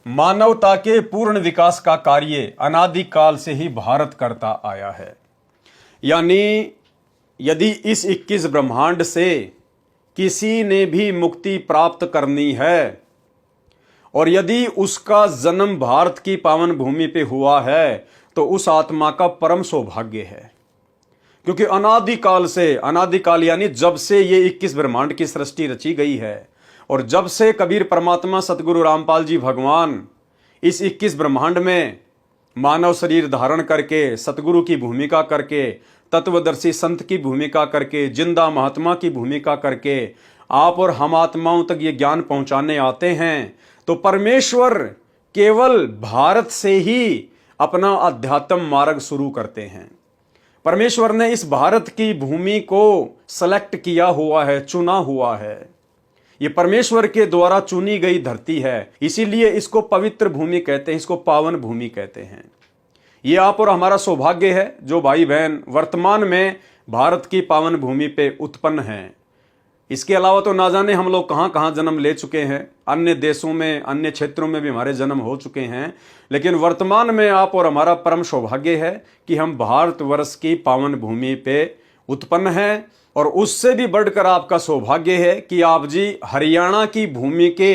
मानवता के पूर्ण विकास का कार्य अनादिकाल से ही भारत करता आया है। यानी यदि इस 21 ब्रह्मांड से किसी ने भी मुक्ति प्राप्त करनी है और यदि उसका जन्म भारत की पावन भूमि पे हुआ है तो उस आत्मा का परम सौभाग्य है। क्योंकि अनादिकाल यानी जब से ये 21 ब्रह्मांड की सृष्टि रची गई है और जब से कबीर परमात्मा सतगुरु रामपाल जी भगवान इस 21 ब्रह्मांड में मानव शरीर धारण करके, सतगुरु की भूमिका करके, तत्वदर्शी संत की भूमिका करके, जिंदा महात्मा की भूमिका करके आप और हम आत्माओं तक ये ज्ञान पहुंचाने आते हैं, तो परमेश्वर केवल भारत से ही अपना अध्यात्म मार्ग शुरू करते हैं। परमेश्वर ने इस भारत की भूमि को सेलेक्ट किया हुआ है, चुना हुआ है। ये परमेश्वर के द्वारा चुनी गई धरती है, इसीलिए इसको पवित्र भूमि कहते हैं, इसको पावन भूमि कहते हैं। ये आप और हमारा सौभाग्य है जो भाई बहन वर्तमान में भारत की पावन भूमि पे उत्पन्न हैं। इसके अलावा तो ना जाने हम लोग कहाँ कहाँ जन्म ले चुके हैं, अन्य देशों में, अन्य क्षेत्रों में भी हमारे जन्म हो चुके हैं, लेकिन वर्तमान में आप और हमारा परम सौभाग्य है कि हम भारतवर्ष की पावन भूमि पे उत्पन्न हैं। और उससे भी बढ़कर आपका सौभाग्य है कि आप जी हरियाणा की भूमि के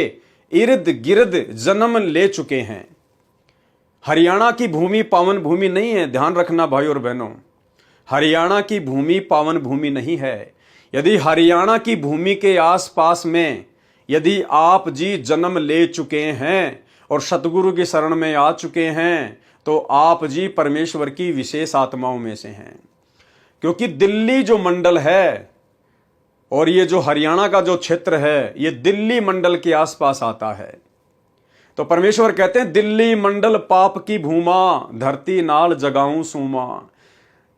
इर्द गिर्द जन्म ले चुके हैं। हरियाणा की भूमि पावन भूमि नहीं है, ध्यान रखना भाई और बहनों। हरियाणा की भूमि पावन भूमि नहीं है। यदि हरियाणा की भूमि के आसपास में यदि आप जी जन्म ले चुके हैं और सतगुरु की शरण में आ चुके हैं तो आप जी परमेश्वर की विशेष आत्माओं में से हैं। क्योंकि दिल्ली जो मंडल है और ये जो हरियाणा का जो क्षेत्र है ये दिल्ली मंडल के आसपास आता है। तो परमेश्वर कहते हैं दिल्ली मंडल पाप की भूमा, धरती नाल जगाऊं सूमा।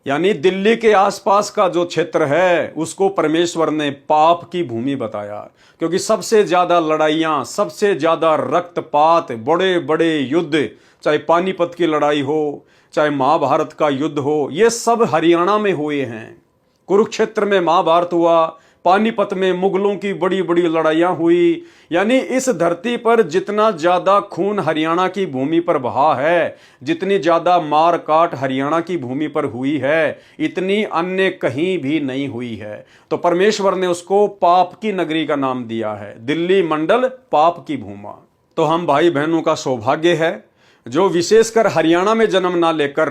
यानी दिल्ली के आसपास का जो क्षेत्र है उसको परमेश्वर ने पाप की भूमि बताया। क्योंकि सबसे ज्यादा लड़ाइयां, सबसे ज्यादा रक्तपात, बड़े बड़े युद्ध, चाहे पानीपत की लड़ाई हो, चाहे महाभारत का युद्ध हो, ये सब हरियाणा में हुए हैं। कुरुक्षेत्र में महाभारत हुआ, पानीपत में मुगलों की बड़ी बड़ी लड़ाइयां हुई। यानी इस धरती पर जितना ज्यादा खून हरियाणा की भूमि पर बहा है, जितनी ज्यादा मार काट हरियाणा की भूमि पर हुई है, इतनी अन्य कहीं भी नहीं हुई है। तो परमेश्वर ने उसको पाप की नगरी का नाम दिया है, दिल्ली मंडल पाप की भूमा। तो हम भाई बहनों का सौभाग्य है जो विशेषकर हरियाणा में जन्म ना लेकर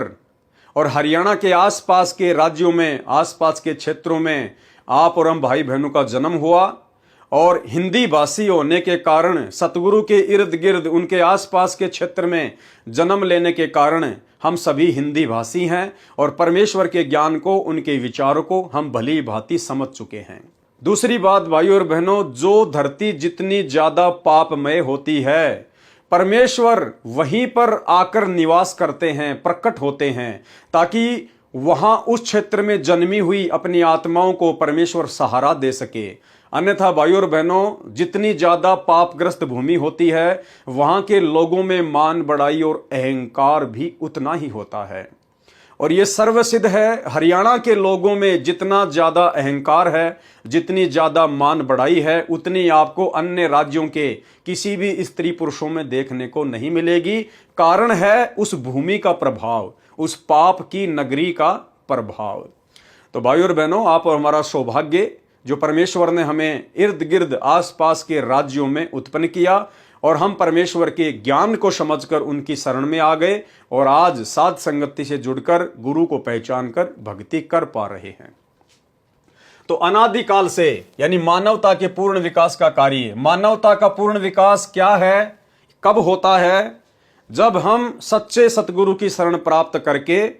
और हरियाणा के आसपास के राज्यों में, आसपास के क्षेत्रों में आप और हम भाई बहनों का जन्म हुआ और हिंदी भाषी होने के कारण, सतगुरु के इर्द गिर्द उनके आसपास के क्षेत्र में जन्म लेने के कारण हम सभी हिंदी भाषी हैं और परमेश्वर के ज्ञान को, उनके विचारों को हम भली भांति समझ चुके हैं। दूसरी बात भाई और बहनों, जो धरती जितनी ज्यादा पापमय होती है परमेश्वर वहीं पर आकर निवास करते हैं, प्रकट होते हैं, ताकि वहां उस क्षेत्र में जन्मी हुई अपनी आत्माओं को परमेश्वर सहारा दे सके। अन्यथा भाई और बहनों, जितनी ज्यादा पापग्रस्त भूमि होती है वहां के लोगों में मान बढ़ाई और अहंकार भी उतना ही होता है। और ये सर्वसिद्ध है, हरियाणा के लोगों में जितना ज्यादा अहंकार है, जितनी ज्यादा मान बढ़ाई है, उतनी आपको अन्य राज्यों के किसी भी स्त्री पुरुषों में देखने को नहीं मिलेगी। कारण है उस भूमि का प्रभाव, उस पाप की नगरी का प्रभाव। तो भाई और बहनों, आप और हमारा सौभाग्य जो परमेश्वर ने हमें इर्द गिर्द आसपास के राज्यों में उत्पन्न किया और हम परमेश्वर के ज्ञान को समझकर उनकी शरण में आ गए और आज साध संगति से जुड़कर गुरु को पहचान कर भक्ति कर पा रहे हैं। तो अनादिकाल से यानी मानवता के पूर्ण विकास का कार्य, मानवता का पूर्ण विकास क्या है, कब होता है? जब हम सच्चे सतगुरु की शरण प्राप्त करके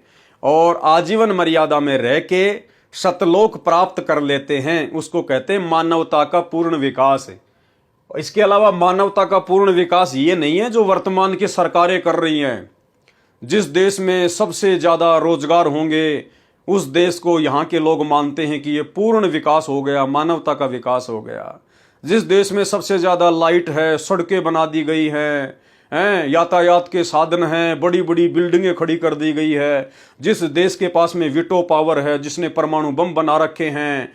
और आजीवन मर्यादा में रह के सतलोक प्राप्त कर लेते हैं, उसको कहते हैं मानवता का पूर्ण विकास है। इसके अलावा मानवता का पूर्ण विकास ये नहीं है जो वर्तमान की सरकारें कर रही हैं। जिस देश में सबसे ज्यादा रोजगार होंगे उस देश को यहाँ के लोग मानते हैं कि ये पूर्ण विकास हो गया, मानवता का विकास हो गया। जिस देश में सबसे ज्यादा लाइट है, सड़कें बना दी गई हैं, यातायात के साधन हैं, बड़ी बड़ी बिल्डिंगें खड़ी कर दी गई है, जिस देश के पास में वीटो पावर है, जिसने परमाणु बम बना रखे हैं,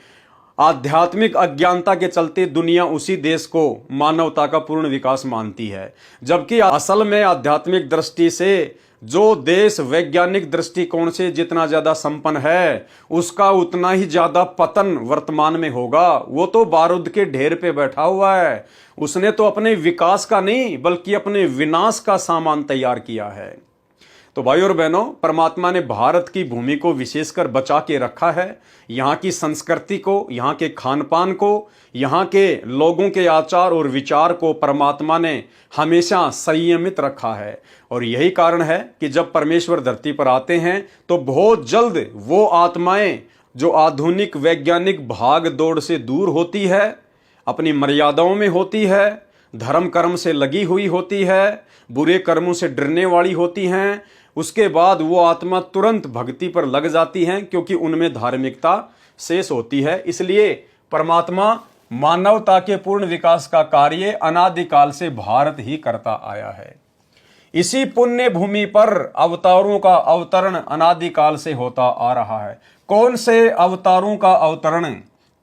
आध्यात्मिक अज्ञानता के चलते दुनिया उसी देश को मानवता का पूर्ण विकास मानती है, जबकि असल में आध्यात्मिक दृष्टि से जो देश वैज्ञानिक दृष्टिकोण से जितना ज्यादा संपन्न है उसका उतना ही ज्यादा पतन वर्तमान में होगा। वो तो बारूद के ढेर पे बैठा हुआ है, उसने तो अपने विकास का नहीं बल्कि अपने विनाश का सामान तैयार किया है। तो भाई और बहनों, परमात्मा ने भारत की भूमि को विशेषकर बचा के रखा है। यहाँ की संस्कृति को, यहाँ के खान पान को, यहाँ के लोगों के आचार और विचार को परमात्मा ने हमेशा संयमित रखा है। और यही कारण है कि जब परमेश्वर धरती पर आते हैं तो बहुत जल्द वो आत्माएं जो आधुनिक वैज्ञानिक भाग दौड़ से दूर होती है, अपनी मर्यादाओं में होती है, धर्म कर्म से लगी हुई होती है, बुरे कर्मों से डरने वाली होती हैं, उसके बाद वो आत्मा तुरंत भक्ति पर लग जाती हैं, क्योंकि उनमें धार्मिकता शेष होती है। इसलिए परमात्मा मानवता के पूर्ण विकास का कार्य अनादिकाल से भारत ही करता आया है। इसी पुण्य भूमि पर अवतारों का अवतरण अनादिकाल से होता आ रहा है। कौन से अवतारों का अवतरण?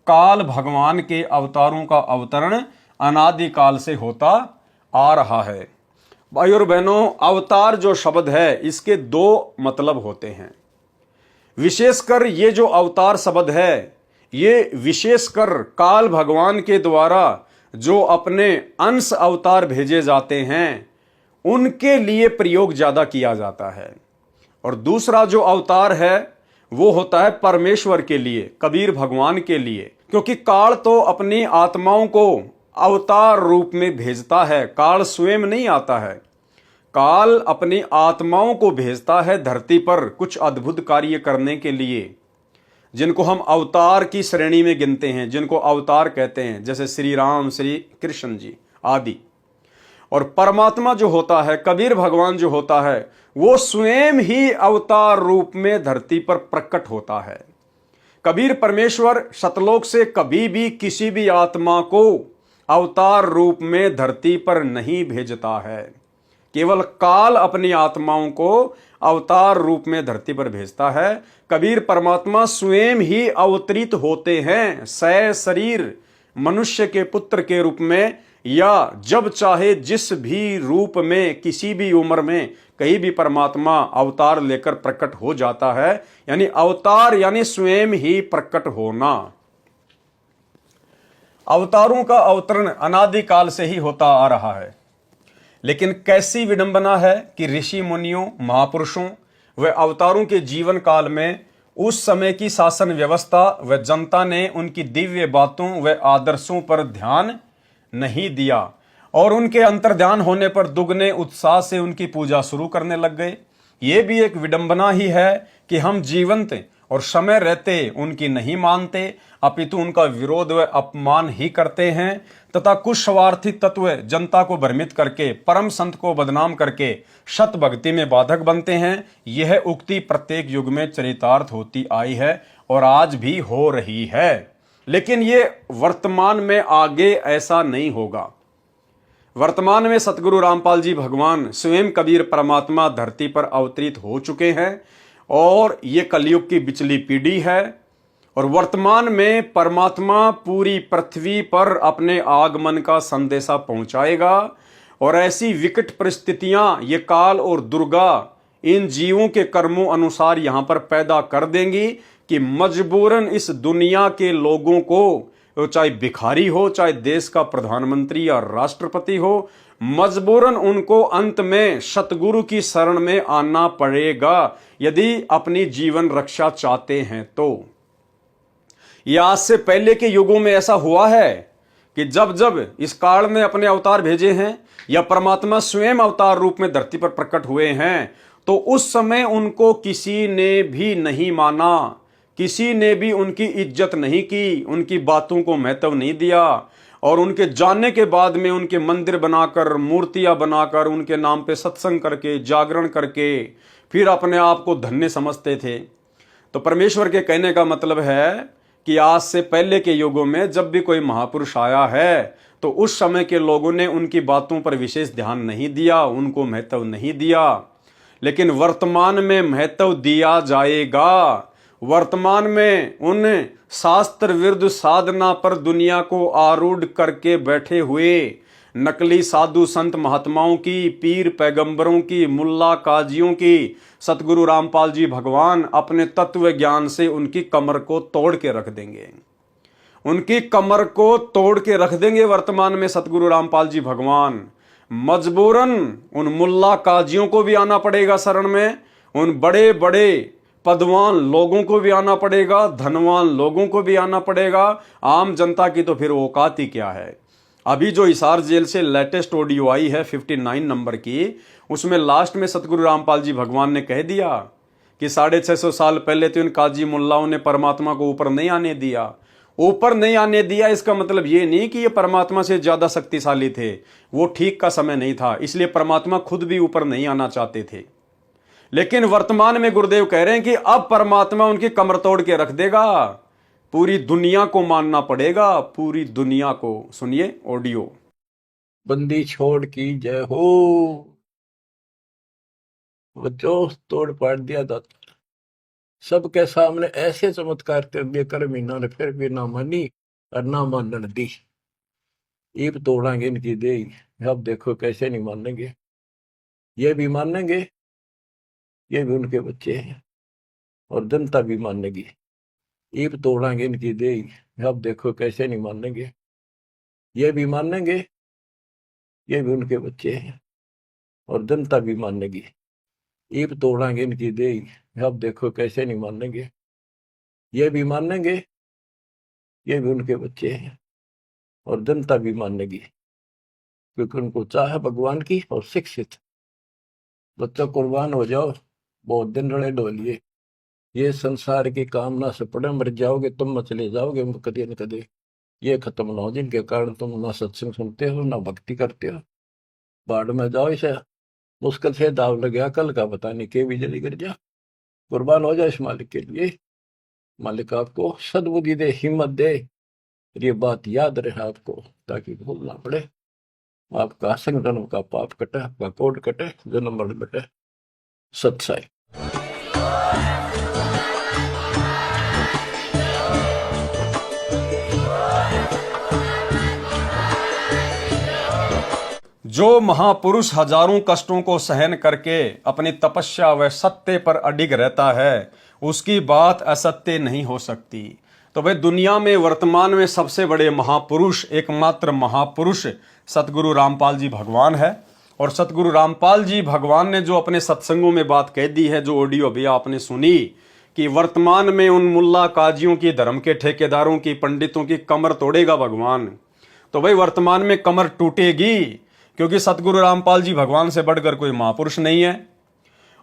काल भगवान के अवतारों का अवतरण अनादिकाल से होता आ रहा है। भाई और बहनों, अवतार जो शब्द है इसके दो मतलब होते हैं। विशेषकर ये जो अवतार शब्द है ये विशेषकर काल भगवान के द्वारा जो अपने अंश अवतार भेजे जाते हैं उनके लिए प्रयोग ज्यादा किया जाता है। और दूसरा जो अवतार है वो होता है परमेश्वर के लिए, कबीर भगवान के लिए, क्योंकि काल तो अपनी आत्माओं को अवतार रूप में भेजता है, काल स्वयं नहीं आता है। काल अपनी आत्माओं को भेजता है धरती पर कुछ अद्भुत कार्य करने के लिए, जिनको हम अवतार की श्रेणी में गिनते हैं, जिनको अवतार कहते हैं, जैसे श्री राम, श्री कृष्ण जी आदि। और परमात्मा जो होता है, कबीर भगवान जो होता है, वो स्वयं ही अवतार रूप में धरती पर प्रकट होता है। कबीर परमेश्वर सतलोक से कभी भी किसी भी आत्मा को अवतार रूप में धरती पर नहीं भेजता है, केवल काल अपनी आत्माओं को अवतार रूप में धरती पर भेजता है। कबीर परमात्मा स्वयं ही अवतरित होते हैं सशरीर मनुष्य के पुत्र के रूप में, या जब चाहे जिस भी रूप में किसी भी उम्र में कहीं भी परमात्मा अवतार लेकर प्रकट हो जाता है। यानी अवतार यानी स्वयं ही प्रकट होना। अवतारों का अवतरण अनादिकाल से ही होता आ रहा है, लेकिन कैसी विडंबना है कि ऋषि मुनियों, महापुरुषों व अवतारों के जीवन काल में उस समय की शासन व्यवस्था व जनता ने उनकी दिव्य बातों व आदर्शों पर ध्यान नहीं दिया, और उनके अंतर्ध्यान होने पर दुगने उत्साह से उनकी पूजा शुरू करने लग गए। ये भी एक विडंबना ही है कि हम जीवंत और समय रहते उनकी नहीं मानते, अपितु उनका विरोध व अपमान ही करते हैं, तथा कुछ स्वार्थी तत्व जनता को भ्रमित करके परम संत को बदनाम करके सत भक्ति में बाधक बनते हैं। यह उक्ति प्रत्येक युग में चरितार्थ होती आई है और आज भी हो रही है, लेकिन ये वर्तमान में आगे ऐसा नहीं होगा। वर्तमान में सतगुरु रामपाल जी भगवान स्वयं कबीर परमात्मा धरती पर अवतरित हो चुके हैं और ये कलयुग की बिचली पीढ़ी है। और वर्तमान में परमात्मा पूरी पृथ्वी पर अपने आगमन का संदेशा पहुंचाएगा, और ऐसी विकट परिस्थितियां ये काल और दुर्गा इन जीवों के कर्मों अनुसार यहां पर पैदा कर देंगी कि मजबूरन इस दुनिया के लोगों को, चाहे भिखारी हो, चाहे देश का प्रधानमंत्री या राष्ट्रपति हो, मजबूरन उनको अंत में सतगुरु की शरण में आना पड़ेगा यदि अपनी जीवन रक्षा चाहते हैं तो। यह आज से पहले के युगों में ऐसा हुआ है कि जब जब इस काल ने अपने अवतार भेजे हैं या परमात्मा स्वयं अवतार रूप में धरती पर प्रकट हुए हैं, तो उस समय उनको किसी ने भी नहीं माना, किसी ने भी उनकी इज्जत नहीं की, उनकी बातों को महत्व नहीं दिया, और उनके जाने के बाद में उनके मंदिर बनाकर, मूर्तियां बनाकर, उनके नाम पे सत्संग करके, जागरण करके फिर अपने आप को धन्य समझते थे। तो परमेश्वर के कहने का मतलब है कि आज से पहले के युगों में जब भी कोई महापुरुष आया है तो उस समय के लोगों ने उनकी बातों पर विशेष ध्यान नहीं दिया, उनको महत्व नहीं दिया, लेकिन वर्तमान में महत्व दिया जाएगा। वर्तमान में उन शास्त्र विरुद्ध साधना पर दुनिया को आरूढ़ करके बैठे हुए नकली साधु संत महात्माओं की, पीर पैगंबरों की, मुल्ला काजियों की, सतगुरु रामपाल जी भगवान अपने तत्व ज्ञान से उनकी कमर को तोड़ के रख देंगे। उनकी कमर को तोड़ के रख देंगे वर्तमान में सतगुरु रामपाल जी भगवान। मजबूरन उन मुल्ला काजियों को भी आना पड़ेगा शरण में, उन बड़े बड़े पदवान लोगों को भी आना पड़ेगा, धनवान लोगों को भी आना पड़ेगा। आम जनता की तो फिर औकात ही क्या है। अभी जो हिसार जेल से लेटेस्ट ऑडियो आई है 59 नंबर की, उसमें लास्ट में सतगुरु रामपाल जी भगवान ने कह दिया कि 650 साल पहले तो इन काजी मुल्लाओं ने परमात्मा को ऊपर नहीं आने दिया। ऊपर नहीं आने दिया इसका मतलब ये नहीं कि ये परमात्मा से ज्यादा शक्तिशाली थे, वो ठीक का समय नहीं था, इसलिए परमात्मा खुद भी ऊपर नहीं आना चाहते थे। लेकिन वर्तमान में गुरुदेव कह रहे हैं कि अब परमात्मा उनकी कमर तोड़ के रख देगा। पूरी दुनिया को मानना पड़ेगा, पूरी दुनिया को। सुनिए ऑडियो। बंदी छोड़ की जय हो, बच्चों तोड़ पाड़ दिया था सबके सामने, ऐसे चमत्कार कर दिए कर मीना ने, फिर भी ना मानी और ना मानन दी। ईब तोड़ांगे इनकी दे, अब देखो कैसे नहीं मानेंगे। ये भी मानेंगे, ये भी उनके बच्चे हैं और जनता भी मानेगी। ईब तोड़ांगे इनकी दे, अब देखो कैसे नहीं मानेंगे। ये भी मानेंगे, ये भी उनके बच्चे हैं और जनता भी मानेगी। ईब तोड़ांगे इनकी दे, अब देखो कैसे नहीं मानेंगे। ये भी मानेंगे, ये भी उनके बच्चे हैं और जनता भी मानेगी, क्योंकि उनको चाह भगवान की और शिक्षित। बच्चों कुर्बान हो जाओ, बहुत दिन रड़े डोलिए, ये संसार की कामना से पड़े मर जाओगे तुम, मत चले जाओगे कदे न कदे। ये खत्म ना हो जिनके कारण तुम ना सत्संग सुनते हो ना भक्ति करते हो। बाढ़ में जाओ, इसे मुश्किल से दाव लग गया, कल का पता नहीं के बिजली गिर जा। कुर्बान हो जाए इस मालिक के लिए। मालिक आपको सद्बुद्धि दे, हिम्मत दे, ये बात याद रहे आपको, ताकि भूल ना पड़े। आपका संग जन्म का पाप कटे, आपका कोड कटे, जन्म मरण बटे। सत्साई। जो महापुरुष हजारों कष्टों को सहन करके अपनी तपस्या व सत्य पर अडिग रहता है, उसकी बात असत्य नहीं हो सकती। तो भाई दुनिया में वर्तमान में सबसे बड़े महापुरुष, एकमात्र महापुरुष सतगुरु रामपाल जी भगवान है। और सतगुरु रामपाल जी भगवान ने जो अपने सत्संगों में बात कह दी है, जो ऑडियो अभी आपने सुनी, कि वर्तमान में उन मुल्ला काजियों की, धर्म के ठेकेदारों की, पंडितों की कमर तोड़ेगा भगवान। तो भाई वर्तमान में कमर टूटेगी, क्योंकि सतगुरु रामपाल जी भगवान से बढ़कर कोई महापुरुष नहीं है।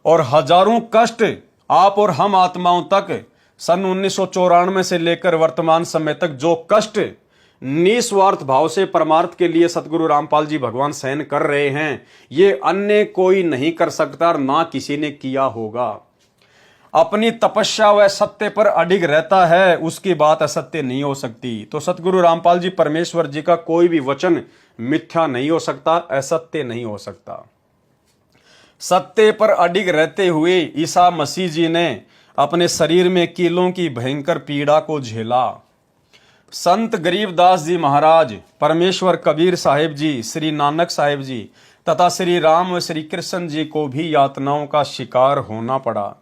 और हजारों कष्ट आप और हम आत्माओं तक सन 1994 से लेकर वर्तमान समय तक जो कष्ट निस्वार्थ भाव से परमार्थ के लिए सतगुरु रामपाल जी भगवान सहन कर रहे हैं, ये अन्य कोई नहीं कर सकता और ना किसी ने किया होगा। अपनी तपस्या व सत्य पर अडिग रहता है, उसकी बात असत्य नहीं हो सकती। तो सतगुरु रामपाल जी परमेश्वर जी का कोई भी वचन मिथ्या नहीं हो सकता, असत्य नहीं हो सकता। सत्य पर अडिग रहते हुए ईसा मसीह जी ने अपने शरीर में कीलों की भयंकर पीड़ा को झेला। संत गरीबदास जी महाराज, परमेश्वर कबीर साहिब जी, श्री नानक साहिब जी तथा श्री राम व श्री कृष्ण जी को भी यातनाओं का शिकार होना पड़ा।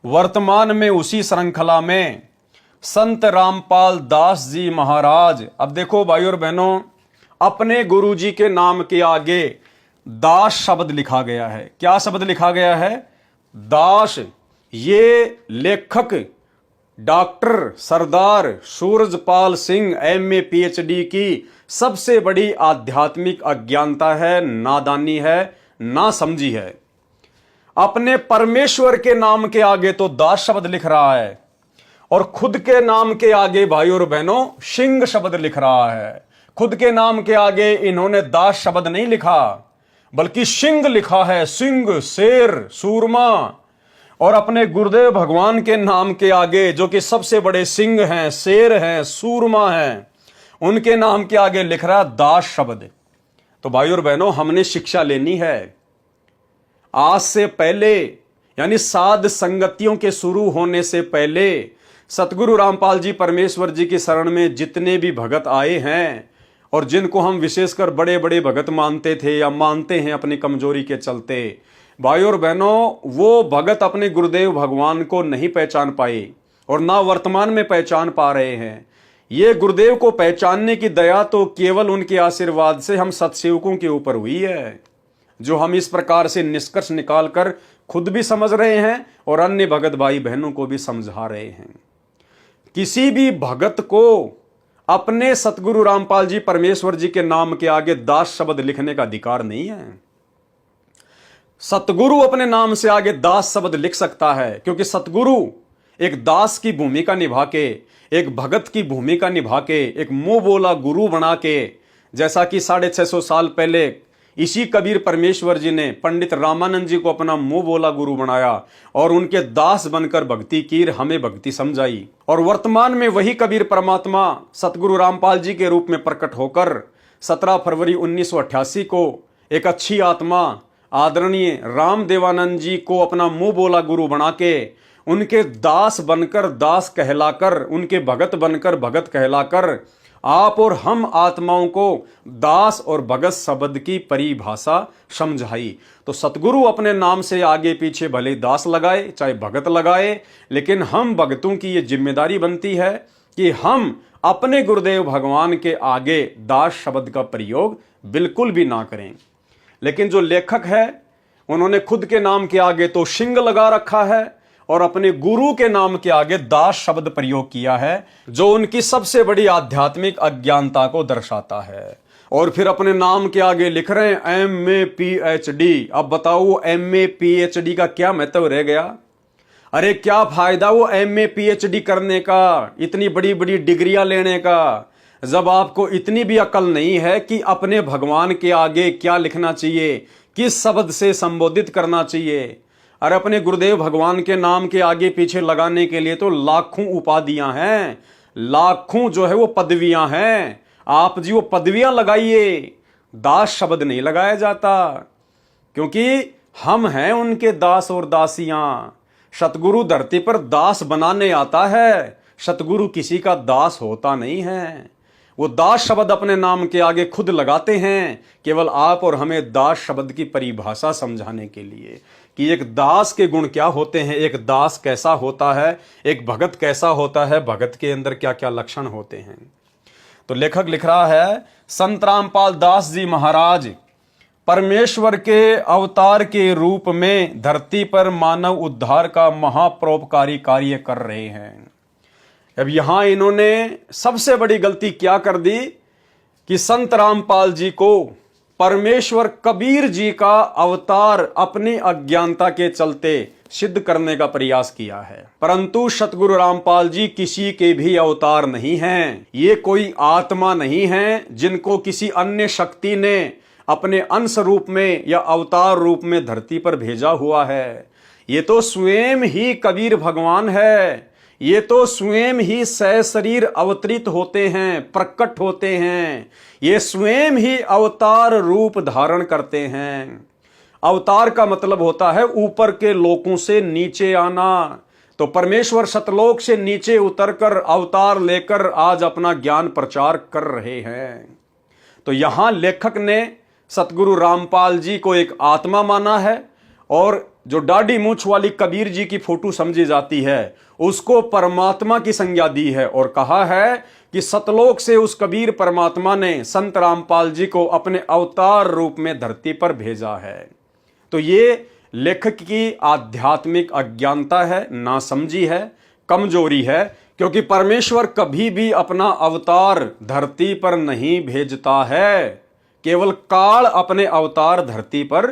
वर्तमान में उसी श्रृंखला में संत रामपाल दास जी महाराज, अब देखो भाई और बहनों, अपने गुरु जी के नाम के आगे दास शब्द लिखा गया है। क्या शब्द लिखा गया है? दास। ये लेखक डॉक्टर सरदार सूरजपाल सिंह एमए पीएचडी की सबसे बड़ी आध्यात्मिक अज्ञानता है, नादानी है, ना समझी है। अपने परमेश्वर के नाम के आगे तो दास शब्द लिख रहा है और खुद के नाम के आगे भाई और बहनों सिंह शब्द लिख रहा है। खुद के नाम के आगे इन्होंने दास शब्द नहीं लिखा, बल्कि सिंह लिखा है। सिंह, शेर, सूरमा। और अपने गुरुदेव भगवान के नाम के आगे, जो कि सबसे बड़े सिंह हैं, शेर हैं, सूरमा हैं, उनके नाम के आगे लिख रहा दास शब्द। तो भाई और बहनों, हमने शिक्षा लेनी है। आज से पहले यानी साध संगतियों के शुरू होने से पहले सतगुरु रामपाल जी परमेश्वर जी की शरण में जितने भी भगत आए हैं और जिनको हम विशेषकर बड़े बड़े भगत मानते थे या मानते हैं अपनी कमजोरी के चलते, भाई और बहनों, वो भगत अपने गुरुदेव भगवान को नहीं पहचान पाए और ना वर्तमान में पहचान पा रहे हैं। ये गुरुदेव को पहचानने की दया तो केवल उनके आशीर्वाद से हम सत्सेवकों के ऊपर हुई है, जो हम इस प्रकार से निष्कर्ष निकालकर खुद भी समझ रहे हैं और अन्य भगत भाई बहनों को भी समझा रहे हैं। किसी भी भगत को अपने सतगुरु रामपाल जी परमेश्वर जी के नाम के आगे दास शब्द लिखने का अधिकार नहीं है। सतगुरु अपने नाम से आगे दास शब्द लिख सकता है, क्योंकि सतगुरु एक दास की भूमिका निभा के, एक भगत की भूमिका निभा के, एक मुंह बोला गुरु बना के, जैसा कि 650 साल पहले इसी कबीर परमेश्वर जी ने पंडित रामानंद जी को अपना मुंह बोला गुरु बनाया और उनके दास बनकर भक्ति की, हमें भक्ति समझाई। और वर्तमान में वही कबीर परमात्मा सतगुरु रामपाल जी के रूप में प्रकट होकर 17 फरवरी 1988 को एक अच्छी आत्मा आदरणीय राम देवानंद जी को अपना मुंह बोला गुरु बना के, उनके दास बनकर, दास कहलाकर, उनके भगत बनकर, भगत कहलाकर आप और हम आत्माओं को दास और भगत शब्द की परिभाषा समझाई। तो सतगुरु अपने नाम से आगे पीछे भले दास लगाए चाहे भगत लगाए, लेकिन हम भगतों की ये जिम्मेदारी बनती है कि हम अपने गुरुदेव भगवान के आगे दास शब्द का प्रयोग बिल्कुल भी ना करें। लेकिन जो लेखक है उन्होंने खुद के नाम के आगे तो सिंह लगा रखा है और अपने गुरु के नाम के आगे दास शब्द प्रयोग किया है, जो उनकी सबसे बड़ी आध्यात्मिक अज्ञानता को दर्शाता है। और फिर अपने नाम के आगे लिख रहे हैं MA PhD। अब बताओ वो MA PhD का क्या महत्व रह गया? अरे क्या फायदा वो MA PhD करने का, इतनी बड़ी बड़ी डिग्रियां लेने का, जब आपको इतनी भी अकल नहीं है कि अपने भगवान के आगे क्या लिखना चाहिए, किस शब्द से संबोधित करना चाहिए। अरे अपने गुरुदेव भगवान के नाम के आगे पीछे लगाने के लिए तो लाखों उपाधियां हैं, लाखों जो है वो पदवियां हैं। आप जी वो पदवियां लगाइए, दास शब्द नहीं लगाया जाता, क्योंकि हम हैं उनके दास और दासियां। सतगुरु धरती पर दास बनाने आता है, सतगुरु किसी का दास होता नहीं है। वो दास शब्द अपने नाम के आगे खुद लगाते हैं, केवल आप और हमें दास शब्द की परिभाषा समझाने के लिए कि एक दास के गुण क्या होते हैं, एक दास कैसा होता है, एक भगत कैसा होता है, भगत के अंदर क्या क्या लक्षण होते हैं। तो लेखक लिख रहा है, संत रामपाल दास जी महाराज परमेश्वर के अवतार के रूप में धरती पर मानव उद्धार का महापरोपकारी कार्य कर रहे हैं। अब यहां इन्होंने सबसे बड़ी गलती क्या कर दी कि संत रामपाल जी को परमेश्वर कबीर जी का अवतार अपनी अज्ञानता के चलते सिद्ध करने का प्रयास किया है। परंतु सतगुरु रामपाल जी किसी के भी अवतार नहीं हैं। ये कोई आत्मा नहीं है जिनको किसी अन्य शक्ति ने अपने अंश रूप में या अवतार रूप में धरती पर भेजा हुआ है। ये तो स्वयं ही कबीर भगवान है। ये तो स्वयं ही सहशरीर अवतरित होते हैं, प्रकट होते हैं। ये स्वयं ही अवतार रूप धारण करते हैं। अवतार का मतलब होता है ऊपर के लोकों से नीचे आना। तो परमेश्वर सतलोक से नीचे उतरकर अवतार लेकर आज अपना ज्ञान प्रचार कर रहे हैं। तो यहां लेखक ने सतगुरु रामपाल जी को एक आत्मा माना है और जो दाढ़ी मूंछ वाली कबीर जी की फोटो समझी जाती है उसको परमात्मा की संज्ञा दी है और कहा है कि सतलोक से उस कबीर परमात्मा ने संत रामपाल जी को अपने अवतार रूप में धरती पर भेजा है। तो ये लेखक की आध्यात्मिक अज्ञानता है, नासमझी है, कमजोरी है, क्योंकि परमेश्वर कभी भी अपना अवतार धरती पर नहीं भेजता है। केवल काल अपने अवतार धरती पर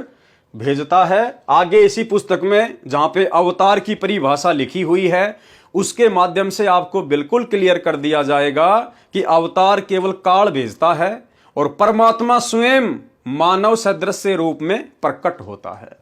भेजता है। आगे इसी पुस्तक में जहां पे अवतार की परिभाषा लिखी हुई है उसके माध्यम से आपको बिल्कुल क्लियर कर दिया जाएगा कि अवतार केवल काल भेजता है और परमात्मा स्वयं मानव सदृश रूप में प्रकट होता है।